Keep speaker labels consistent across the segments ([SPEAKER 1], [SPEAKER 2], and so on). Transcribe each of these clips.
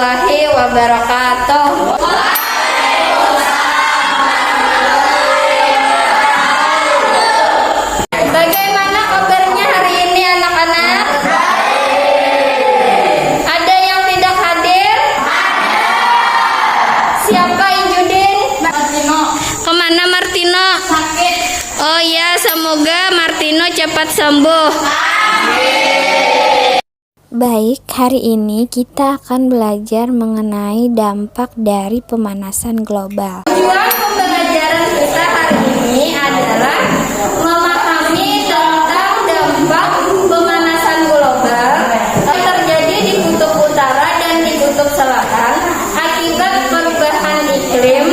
[SPEAKER 1] warahmatullahi wabarakatuh. Bagaimana kabarnya hari ini anak-anak? Ada yang tidak hadir? Siapa Ijudin?
[SPEAKER 2] Martino.
[SPEAKER 1] Kemana Martino?
[SPEAKER 2] Sakit.
[SPEAKER 1] Oh ya, semoga Martino cepat sembuh.
[SPEAKER 3] Baik, hari ini kita akan belajar mengenai dampak dari pemanasan global.
[SPEAKER 1] Tujuan pembelajaran kita hari ini adalah memahami tentang dampak pemanasan global yang terjadi di kutub utara dan di kutub selatan akibat perubahan iklim.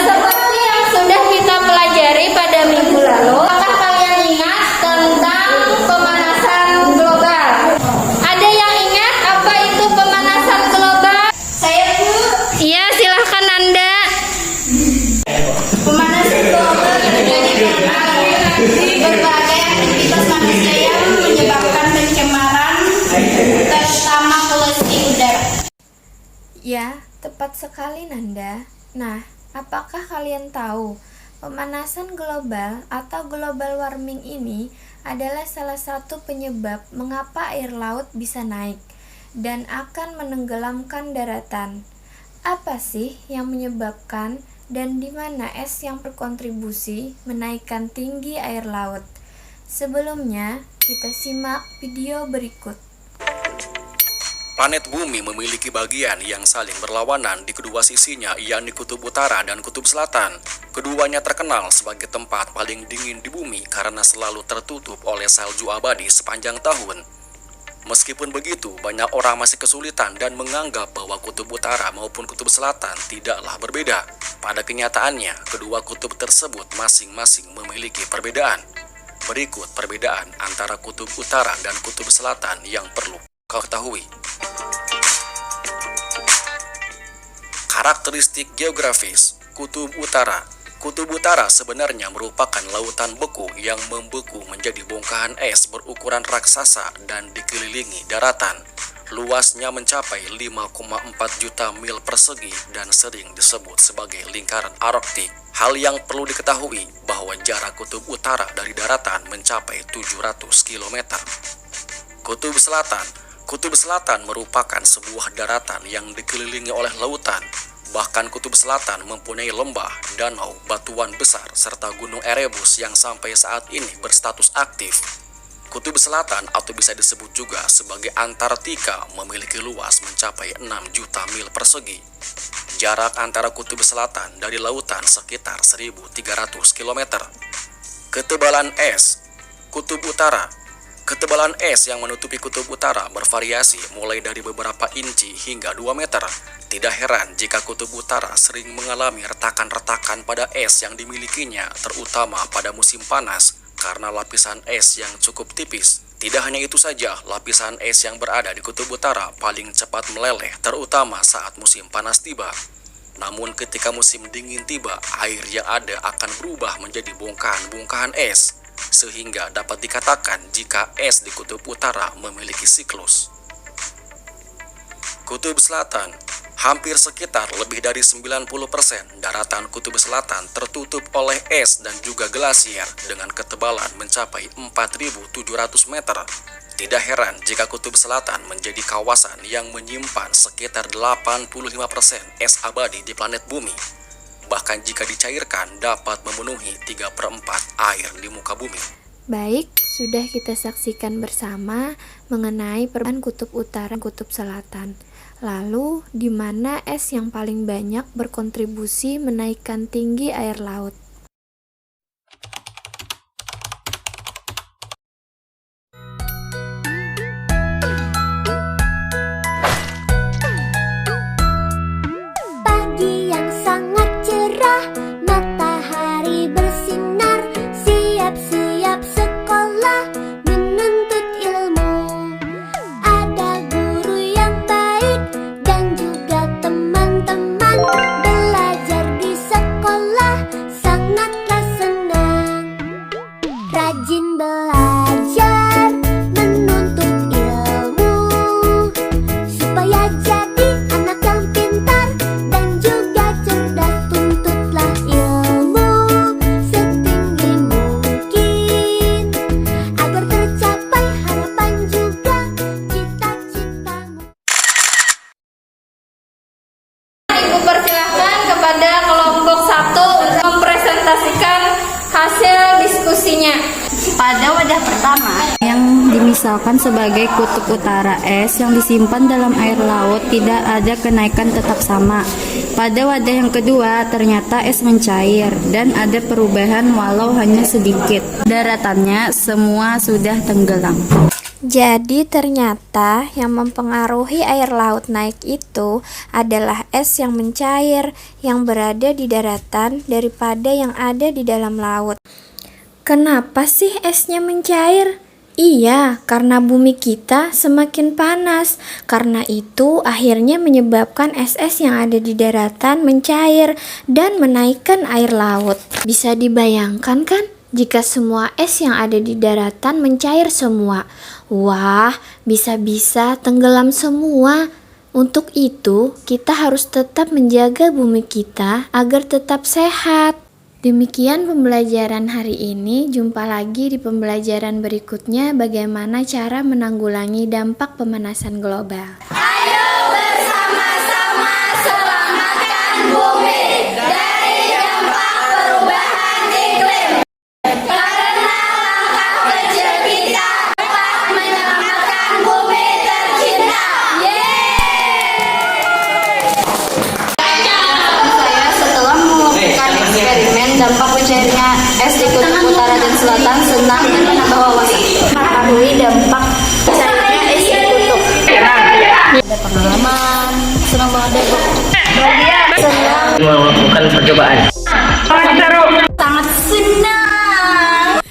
[SPEAKER 1] Seperti yang sudah kita pelajari pada minggu lalu, apakah kalian ingat tentang pemanasan global? Ada yang ingat apa itu pemanasan global?
[SPEAKER 2] Saya dulu.
[SPEAKER 1] Iya, silahkan Anda.
[SPEAKER 2] Pemanasan global terjadi karena berbagai aktivitas manusia yang menyebabkan pencemaran, terutama polusi udara.
[SPEAKER 3] Ya, tepat sekali Nanda. Nah, apakah kalian tahu pemanasan global atau global warming ini adalah salah satu penyebab mengapa air laut bisa naik dan akan menenggelamkan daratan? Apa sih yang menyebabkan dan di mana es yang berkontribusi menaikkan tinggi air laut? Sebelumnya, kita simak video berikut.
[SPEAKER 4] Planet Bumi memiliki bagian yang saling berlawanan di kedua sisinya, yakni kutub utara dan kutub selatan. Keduanya terkenal sebagai tempat paling dingin di bumi karena selalu tertutup oleh salju abadi sepanjang tahun. Meskipun begitu, banyak orang masih kesulitan dan menganggap bahwa kutub utara maupun kutub selatan tidaklah berbeda. Pada kenyataannya, kedua kutub tersebut masing-masing memiliki perbedaan. Berikut perbedaan antara kutub utara dan kutub selatan yang perlu kau ketahui. Karakteristik geografis Kutub Utara. Kutub Utara sebenarnya merupakan lautan beku yang membeku menjadi bongkahan es berukuran raksasa dan dikelilingi daratan. Luasnya mencapai 5,4 juta mil persegi dan sering disebut sebagai lingkaran Arktik. Hal yang perlu diketahui bahwa jarak kutub utara dari daratan mencapai 700 km. Kutub Selatan. Kutub Selatan merupakan sebuah daratan yang dikelilingi oleh lautan. Bahkan kutub selatan mempunyai lembah, danau, batuan besar, serta gunung Erebus yang sampai saat ini berstatus aktif. Kutub selatan atau bisa disebut juga sebagai Antartika memiliki luas mencapai 6 juta mil persegi. Jarak antara kutub selatan dari lautan sekitar 1.300 km. Ketebalan es. Kutub utara. Ketebalan es yang menutupi kutub utara bervariasi mulai dari beberapa inci hingga 2 meter. Tidak heran jika kutub utara sering mengalami retakan-retakan pada es yang dimilikinya, terutama pada musim panas, karena lapisan es yang cukup tipis. Tidak hanya itu saja, lapisan es yang berada di kutub utara paling cepat meleleh, terutama saat musim panas tiba. Namun ketika musim dingin tiba, air yang ada akan berubah menjadi bongkahan-bongkahan es, sehingga dapat dikatakan jika es di kutub utara memiliki siklus. Kutub selatan. Hampir sekitar lebih dari 90% daratan kutub selatan tertutup oleh es dan juga glasier dengan ketebalan mencapai 4.700 meter. Tidak heran jika kutub selatan menjadi kawasan yang menyimpan sekitar 85% es abadi di planet bumi. Bahkan jika dicairkan dapat memenuhi 3/4 air di muka bumi.
[SPEAKER 3] Baik, sudah kita saksikan bersama mengenai perbedaan kutub utara dan kutub selatan. Lalu, di mana es yang paling banyak berkontribusi menaikkan tinggi air laut?
[SPEAKER 5] Pagi yang sangat cerah, matahari bersinar, siap-siap sekolah menuntut ilmu. Ada guru yang baik dan juga teman-teman, belajar di sekolah sangat
[SPEAKER 6] misalkan sebagai kutub utara, es yang disimpan dalam air laut tidak ada kenaikan tetap sama. Pada wadah yang kedua, ternyata es mencair dan ada perubahan walau hanya sedikit. Daratannya semua sudah tenggelam.
[SPEAKER 3] Jadi ternyata yang mempengaruhi air laut naik itu adalah es yang mencair yang berada di daratan daripada yang ada di dalam laut. Kenapa sih esnya mencair? Iya, karena bumi kita semakin panas. Karena itu akhirnya menyebabkan es-es yang ada di daratan mencair dan menaikkan air laut. Bisa dibayangkan kan? Jika semua es yang ada di daratan mencair semua, wah, bisa-bisa tenggelam semua. Untuk itu, kita harus tetap menjaga bumi kita agar tetap sehat. Demikian pembelajaran hari ini. Jumpa lagi di pembelajaran berikutnya bagaimana cara menanggulangi dampak pemanasan global.
[SPEAKER 1] Ayo bersama-sama selamatkan bumi dari dampak perubahan iklim. Karena langkah kecil kita dapat menyelamatkan bumi tercinta.
[SPEAKER 2] Saya setelah melakukan eksperimen dampak mencairnya es di kutub utara dan selatan senang dan menambah wawasan. Mengetahui dampak cairnya es di kutub. Ada pengalaman, senang banget deh, Bu. Senang.
[SPEAKER 7] Melakukan percobaan.
[SPEAKER 2] Sangat senang.